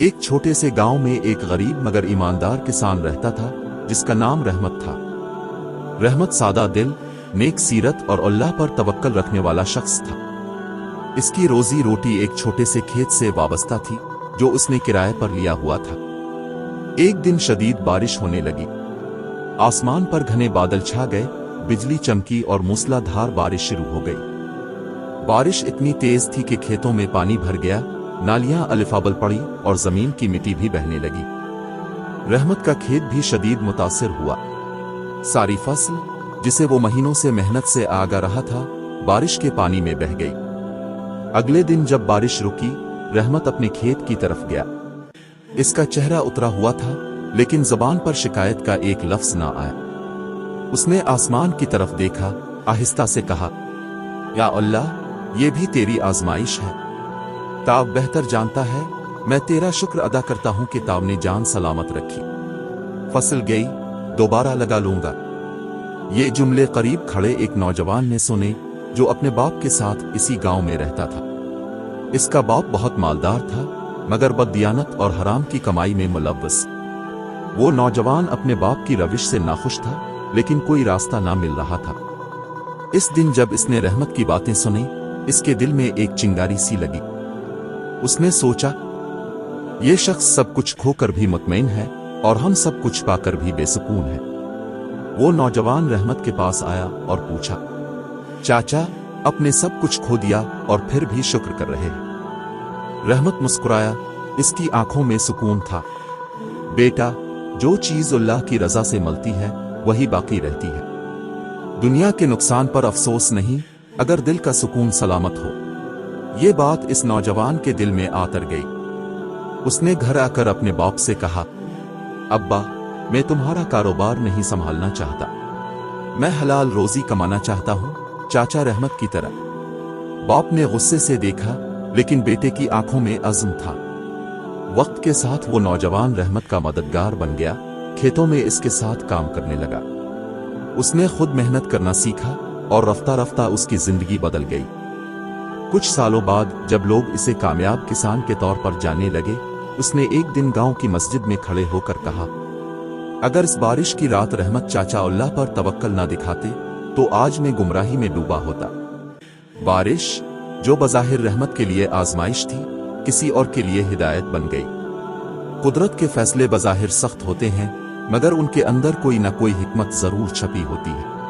एक छोटे से गांव में एक गरीब मगर ईमानदार किसान रहता था जिसका नाम रहमत था। रहमत सादा दिल, नेक सीरत और अल्लाह पर तवक्कल रखने वाला शख्स था। इसकी रोजी रोटी एक छोटे से खेत से वाबस्ता थी जो उसने किराए पर लिया हुआ था। एक दिन शदीद बारिश होने लगी। आसमान पर घने बादल छा गए, बिजली चमकी और मूसलाधार बारिश शुरू हो गई। बारिश इतनी तेज थी कि खेतों में पानी भर गया, नालियां अलिफाबल पड़ी और जमीन की मिट्टी भी बहने लगी। रहमत का खेत भी शदीद मुतासिर हुआ। सारी फसल जिसे वो महीनों से मेहनत से आगा रहा था, बारिश के पानी में बह गई। अगले दिन जब बारिश रुकी, रहमत अपने खेत की तरफ गया। इसका चेहरा उतरा हुआ था, लेकिन जबान पर शिकायत का एक लफ्ज ना आया। उसने आसमान की तरफ देखा, आहिस्ता से कहा, या अल्लाह, ये भी तेरी आजमाइश है। ताब बेहतर जानता है, मैं तेरा शुक्र अदा करता हूं कि ताब ने जान सलामत रखी। फसल गई, दोबारा लगा लूंगा। ये जुमले करीब खड़े एक नौजवान ने सुने जो अपने बाप के साथ इसी गांव में रहता था। इसका बाप बहुत मालदार था, मगर बददियानत और हराम की कमाई में मुलव्वस। वो नौजवान अपने बाप की रविश से नाखुश था, लेकिन कोई रास्ता ना मिल रहा था। इस दिन जब इसने रहमत की बातें सुनी, इसके दिल में एक चिंगारी सी लगी। उसने सोचा, ये शख्स सब कुछ खोकर भी मुतमईन है और हम सब कुछ पाकर भी बेसुकून है। वो नौजवान रहमत के पास आया और पूछा, चाचा, अपने सब कुछ खो दिया और फिर भी शुक्र कर रहे हैं? रहमत मुस्कुराया, इसकी आंखों में सुकून था। बेटा, जो चीज अल्लाह की रजा से मिलती है वही बाकी रहती है। दुनिया के नुकसान पर अफसोस नहीं, अगर दिल का सुकून सलामत हो। ये बात इस नौजवान के दिल में आतर गई। उसने घर आकर अपने बाप से कहा, अब्बा, मैं तुम्हारा कारोबार नहीं संभालना चाहता, मैं हलाल रोजी कमाना चाहता हूं, चाचा रहमत की तरह। बाप ने गुस्से से देखा, लेकिन बेटे की आंखों में अज़्म था। वक्त के साथ वो नौजवान रहमत का मददगार बन गया, खेतों में इसके साथ काम करने लगा। उसने खुद मेहनत करना सीखा और रफ्ता रफ्ता उसकी जिंदगी बदल गई। कुछ सालों बाद जब लोग इसे कामयाब किसान के तौर पर जानने लगे, उसने एक दिन गांव की मस्जिद में खड़े होकर कहा, अगर इस बारिश की रात रहमत चाचा अल्लाह पर तवक्कल ना दिखाते तो आज मैं गुमराही में डूबा होता। बारिश जो बज़ाहिर रहमत के लिए आजमाइश थी, किसी और के लिए हिदायत बन गई। कुदरत के फैसले बज़ाहिर सख्त होते हैं, मगर उनके अंदर कोई ना कोई हिकमत जरूर छपी होती है।